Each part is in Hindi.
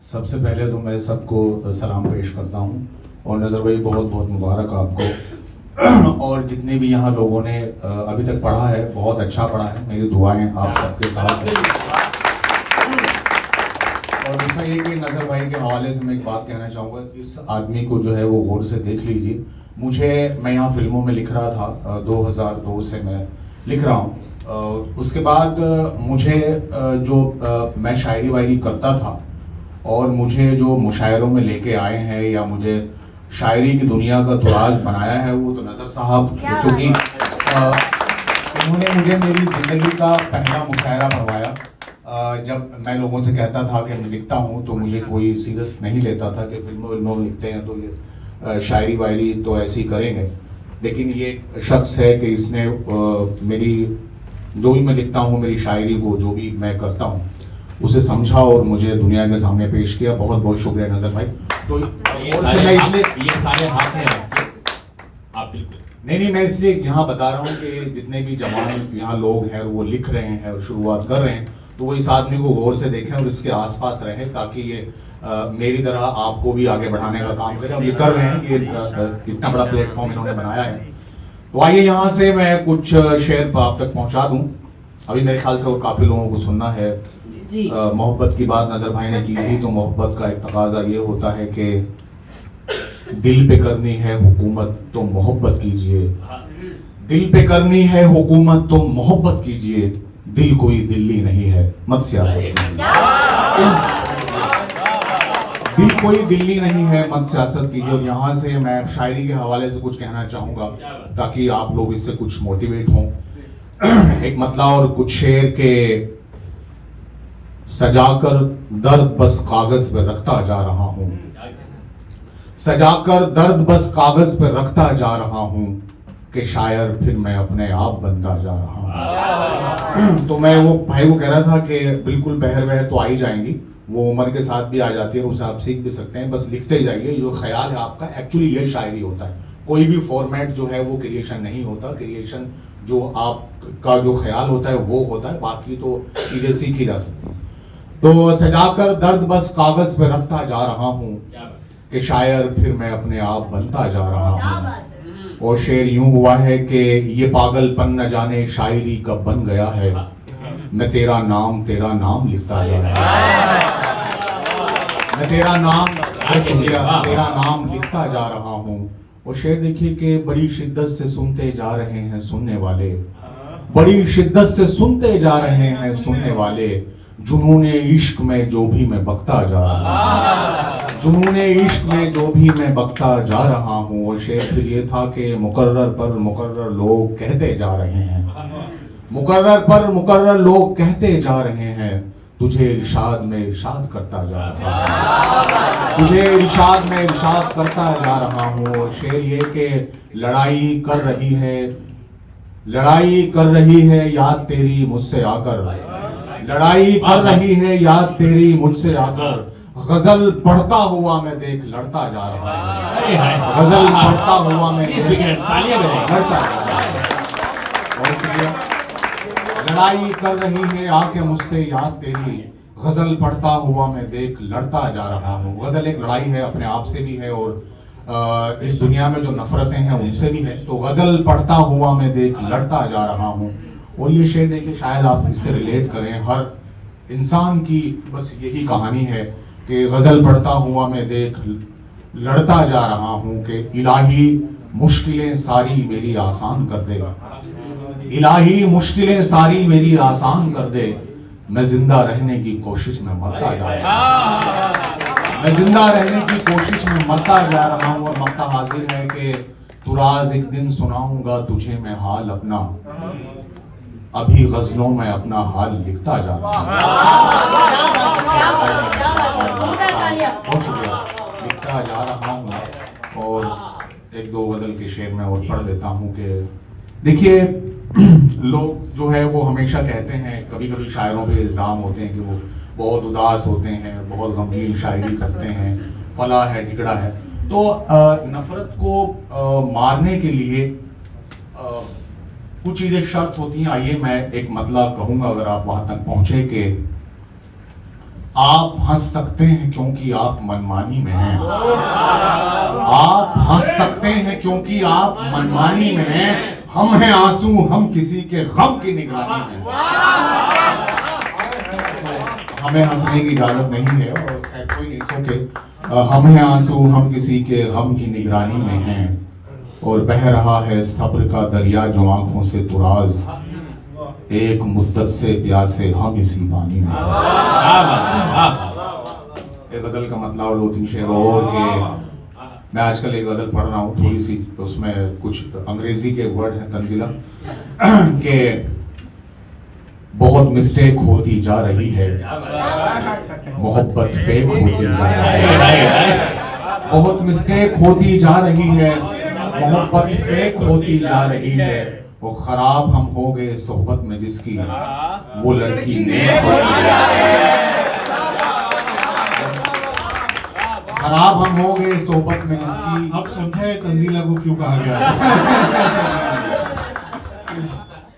सबसे पहले तो मैं सबको सलाम पेश करता हूँ और नज़र भाई बहुत बहुत मुबारक आपको और जितने भी यहाँ लोगों ने अभी तक पढ़ा है बहुत अच्छा पढ़ा है। मेरी दुआएं आप सबके साथ हैं। और दूसरा ये कि नज़र भाई के हवाले से मैं एक बात कहना चाहूँगा, इस आदमी को जो है वो गौर से देख लीजिए। मैं यहाँ फिल्मों में लिख रहा था, 2002 से मैं लिख रहा हूँ। उसके बाद मैं शायरी वायरी करता था और मुझे जो मुशायरों में लेके आए हैं या मुझे शायरी की दुनिया का तुराज बनाया है वो तो नज़र साहब, क्योंकि उन्होंने मुझे मेरी ज़िंदगी का पहला मुशायरा पढ़वाया। जब मैं लोगों से कहता था कि मैं लिखता हूँ तो मुझे कोई सीरियस नहीं लेता था कि फिल्मों में लिखते हैं तो ये शायरी वायरी तो ऐसी करेंगे, लेकिन ये शख्स है कि इसने मेरी जो भी मैं लिखता हूँ, मेरी शायरी को जो भी मैं करता हूँ उसे समझा और मुझे दुनिया के सामने पेश किया। बहुत बहुत शुक्रिया नजर भाई। तो ये सारे हाथ हैं आप बिल्कुल नहीं, मैं इसलिए यहाँ बता रहा हूँ कि जितने भी जवान यहाँ लोग हैं वो लिख रहे हैं और शुरुआत कर रहे हैं तो वो इस आदमी को गौर से देखें और इसके आसपास रहें ताकि ये मेरी तरह आपको भी आगे बढ़ाने का काम करें। और ये कर रहे हैं, ये इतना बड़ा प्लेटफॉर्म इन्होंने बनाया है। तो आइए यहाँ से मैं कुछ शेर आप तक पहुँचा दूँ। अभी मेरे ख्याल से और काफ़ी लोगों को सुनना है। मोहब्बत की बात नजर भाई ने की थी तो मोहब्बत का एक तकाजा ये होता है कि दिल पे करनी है हुकूमत तो मोहब्बत कीजिए, दिल पे करनी है हुकूमत तो मोहब्बत कीजिए, दिल कोई दिल्ली नहीं है मत सियासत कीजिए, दिल कोई दिल्ली नहीं है मत सियासत कीजिए। और यहाँ से मैं शायरी के हवाले से कुछ कहना चाहूँगा ताकि आप लोग इससे कुछ मोटिवेट हों। एक मतला और कुछ शेर के सजाकर दर्द बस कागज पे रखता जा रहा हूं, सजाकर दर्द बस कागज पे रखता जा रहा हूं कि शायर फिर मैं अपने आप बनता जा रहा हूं। तो मैं वो भाई को कह रहा था कि बिल्कुल बहर तो आ ही जाएंगी, वो उम्र के साथ भी आ जाती है, उसे आप सीख भी सकते हैं, बस लिखते जाइए। जो ख्याल है आपका एक्चुअली यही शायरी होता है। कोई भी फॉर्मेट जो है वो क्रिएशन नहीं होता, क्रिएशन जो आपका जो ख्याल होता है वो होता है, बाकी तो चीजें सीखी जा सकती हैं। तो सजाकर दर्द बस कागज पे रखता जा रहा हूँ कि शायर फिर मैं अपने आप बनता जा रहा हूँ। और शेर यूं हुआ है कि ये पागलपन न जाने शायरी कब बन गया है, मैं तेरा नाम लिखता जा रहा हूँ, मैं तेरा नाम लिखता जा रहा हूँ। और शेर देखिए कि बड़ी शिद्दत से सुनते जा रहे हैं सुनने वाले, बड़ी शिद्दत से सुनते जा रहे हैं सुनने वाले, जुनूने इश्क में जो भी मैं बकता जा रहा हूँ, जुनूने इश्क में जो भी मैं बकता जा रहा हूँ। और शेर फिर ये था कि मुकर्रर पर मुकर्रर लोग कहते जा रहे हैं, मुकर्रर पर मुकर्रर लोग कहते जा रहे हैं, तुझे इरशाद में इरशाद करता जा रहा हूँ, तुझे इरशाद में इरशाद करता जा रहा हूँ। और शेर ये कि लड़ाई कर रही है याद तेरी मुझसे आकर, लड़ाई कर रही है याद तेरी मुझसे आकर, गजल पढ़ता हुआ मैं देख लड़ता जा रहा हूँ, गजल पढ़ता हुआ मैं लड़ता जा रहा हूँ। लड़ाई कर रही है आके मुझसे याद तेरी, गजल पढ़ता हुआ मैं देख लड़ता जा रहा हूँ। गजल एक लड़ाई है, अपने आप से भी है और इस दुनिया में जो नफरतें हैं उनसे भी है। तो गजल पढ़ता हुआ मैं देख लड़ता जा रहा हूँ। और ये शेर देखिए शायद आप इससे रिलेट करें, हर इंसान की बस यही कहानी है कि गजल पढ़ता हुआ मैं देख लड़ता जा रहा हूँ कि इलाही मुश्किलें सारी मेरी आसान कर दे, इलाही मुश्किलें सारी मेरी आसान कर दे, मैं जिंदा रहने की कोशिश में मरता जा रहा हूँ, मैं जिंदा रहने की कोशिश में मरता जा रहा हूँ। और मक्ता हाजिर है कि तू राज एक दिन सुनाऊंगा तुझे मैं हाल अपना, अभी गजलों में अपना हाल लिखता जा रहा हूँ, बहुत शुक्रिया, लिखता जा रहा हूँ। और एक दो गजल के शेर में और पढ़ देता हूँ कि देखिए लोग जो है वो हमेशा कहते हैं, कभी कभी शायरों पे इल्ज़ाम होते हैं कि वो बहुत उदास होते हैं, बहुत गमगीन शायरी करते हैं, फला है ढिगड़ा है। तो नफरत को मारने के लिए कुछ चीजें शर्त होती हैं। आइए मैं एक मतलब कहूंगा अगर आप वहां तक पहुंचे कि आप हंस सकते हैं क्योंकि आप मनमानी में हैं। आप हंस सकते हैं क्योंकि आप मनमानी में हैं। हम हैं आंसू, हम किसी के गम की निगरानी में हैं। हमें हंसने की इजाजत नहीं है और खैर कोई नहीं, ओके। हम हैं आंसू, हम किसी के गम की निगरानी में हैं और बह रहा है सब्र का दरिया जो आंखों से तुराज, एक मुद्दत से प्यासे हम इसी पानी में। ये गजल का मतलब और दो तीन शेर और के मैं आजकल एक गजल पढ़ रहा हूँ, थोड़ी सी उसमें कुछ अंग्रेजी के वर्ड हैं तंजीला के बहुत मिस्टेक होती जा रही है, मोहब्बत फेक होती जा रही है। बहुत मिस्टेक होती जा रही है, मोहब्बत फेक होती जा रही है। वो खराब हम हो गए सोहबत में जिसकी, वो लड़की नेक होती जा रही है। खराब हम हो गए सोहबत में जिसकी। अब समझा है तंजीला को क्यों कहा गया।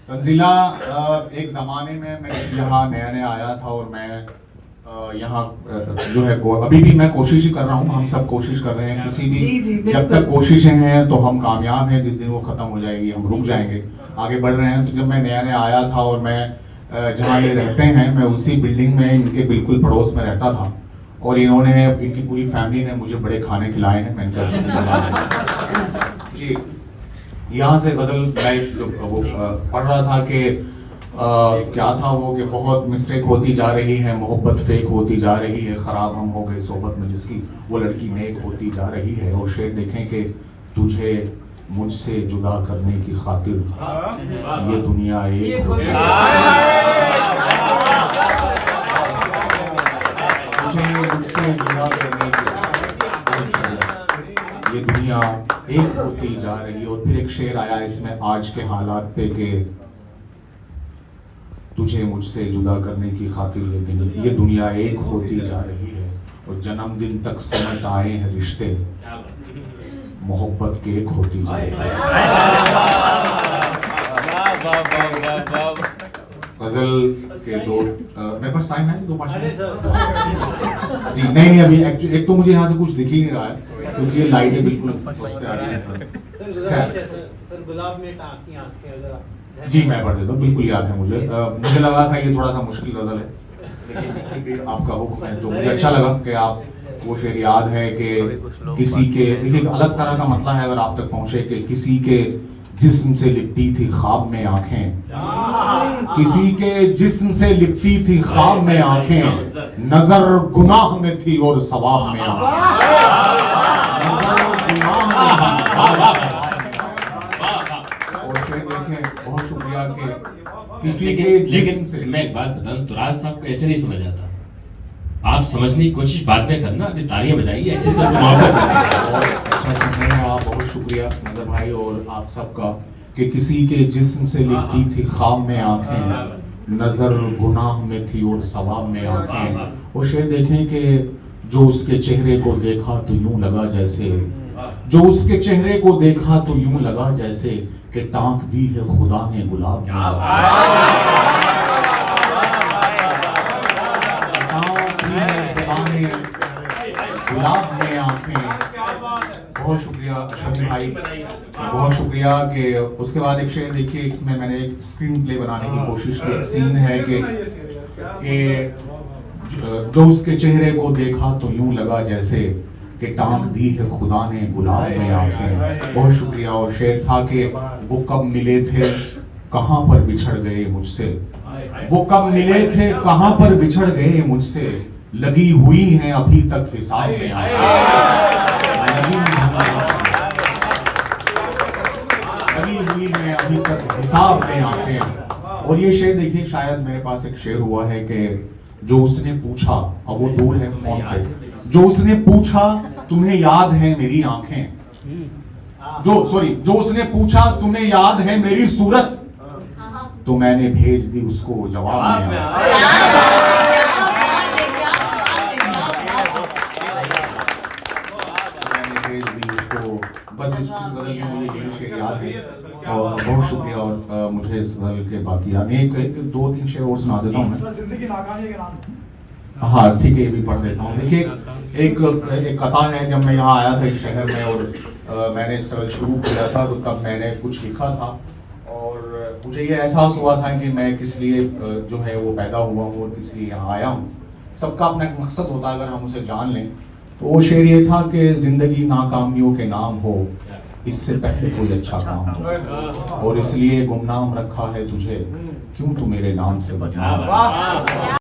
तंजीला एक जमाने में मैं यहाँ नया नया आया था और मैं यहाँ जो है अभी भी मैं कोशिश ही कर रहा हूँ, हम सब कोशिश कर रहे हैं। किसी भी जब तक कोशिशें हैं तो हम कामयाब हैं, जिस दिन वो खत्म हो जाएगी हम रुक जाएंगे, आगे बढ़ रहे हैं। तो जब मैं नया नया आया था और मैं जहाँ ये रहते हैं मैं उसी बिल्डिंग में इनके बिल्कुल पड़ोस में रहता था और इन्होंने इनकी पूरी फैमिली ने मुझे बड़े खाने खिलाए हैं। मैंने कहा जी, यहाँ से गजल मैं वो पढ़ रहा था कि क्या था वो कि बहुत मिस्टेक होती जा रही है, मोहब्बत फेक होती जा रही है, खराब हम हो गए सोहबत में जिसकी, वो लड़की नेक होती जा रही है। और शेर देखें कि तुझे मुझसे जुदा करने की खातिर ये दुनिया एक होती तुझे मुझसे जुदा करने की ये दुनिया एक होती जा रही है। और फिर एक शेर आया इसमें आज के हालात पे के तुझे मुझसे जुदा करने की खातिर ये दुनिया एक होती जा रही है और जन्मदिन तक समझ आए हैं रिश्ते, मोहब्बत केक होती जा रही है। गजल के दो मेरे पास टाइम है, 2 5 मिनट जी। नहीं अभी एक तो मुझे यहाँ से कुछ दिख ही नहीं रहा है क्योंकि ये लाइटें बिल्कुल उस पे आ रही हैं। गुलाब में टाँकी आंखें अगर जी मैं पढ़ देता हूँ, बिल्कुल याद है मुझे। मुझे लगा था ये थोड़ा सा मुश्किल गजल है लेकिन आपका हुक्म है तो मुझे अच्छा लगा कि आप वो शेर याद है कि किसी के, देखिए अलग तरह का मतलब है अगर आप तक पहुंचे कि किसी के जिस्म से लिपटी थी ख्वाब में आंखें, किसी के जिस्म से लिपटी थी ख्वाब में आंखें, नजर गुनाह में थी और सवाब में बहुत शुक्रिया कि किसी के जिस्म से। मैं एक बात बताऊं, तुराज साहब को ऐसे नहीं सुना जाता। आप समझने की कोशिश बाद में करना, अभी तालियां बजाइए ऐसे सब अच्छा सुन रहे हैं आप, बहुत शुक्रिया नजर भाई और आप सबका कि किसी के जिस्म से लिपटी थी ख्वाब में आंखें, नजर गुनाह में थी और सवाब में आंखें। वो शेर देखें कि जो उसके चेहरे को देखा तो यूं लगा जैसे, जो उसके चेहरे को देखा तो यूं लगा जैसे कि टांक दी है खुदा ने गुलाब में, गुलाब में आंखें। बहुत शुक्रिया शमी भाई, बहुत शुक्रिया कि उसके बाद एक शेर देखिए, इसमें मैंने एक स्क्रीन प्ले बनाने की कोशिश की। एक सीन है कि जो उसके चेहरे को देखा तो यूं लगा जैसे कि टांक दी है खुदा ने गुलाब में आंखें। बहुत शुक्रिया। और शेर था कि वो कब मिले थे कहां पर बिछड़ गए मुझसे, वो कब मिले थे कहां पर बिछड़ गए मुझसे, लगी हुई हैं अभी तक हिसाब में लगी हुई हैं अभी तक हिसाब में आंखें। और ये शेर देखिए, शायद मेरे पास एक शेर हुआ है कि जो उसने पूछा, अब वो दूर है फोन पे, जो उसने पूछा तुम्हें याद है मेरी आंखें, जो उसने पूछा तुम्हें याद है मेरी सूरत, तो मैंने भेज दी उसको जवाब में मैंने भेज दी उसको। बस इस गजल में मुझे यही शेर याद है और बहुत शुक्रिया। और मुझे इस गजल के बाकी याद, एक 2-3 शेर और सुना देता हूँ मैं। हाँ ठीक है, ये भी पढ़ देता हूँ। देखिए एक एक कथा है, जब मैं यहाँ आया था इस शहर में और मैंने शुरू किया था तो तब मैंने कुछ लिखा था और मुझे ये एहसास हुआ था कि मैं किस लिए जो है वो पैदा हुआ हूँ और किस लिए यहाँ आया हूँ। सबका अपना एक मकसद होता है, अगर हम उसे जान लें तो वो शेर ये था कि जिंदगी नाकामियों के नाम हो, इससे पहले कोई अच्छा काम हो, और इसलिए गुमनाम रखा है तुझे, क्यों तू मेरे नाम से बदनाम।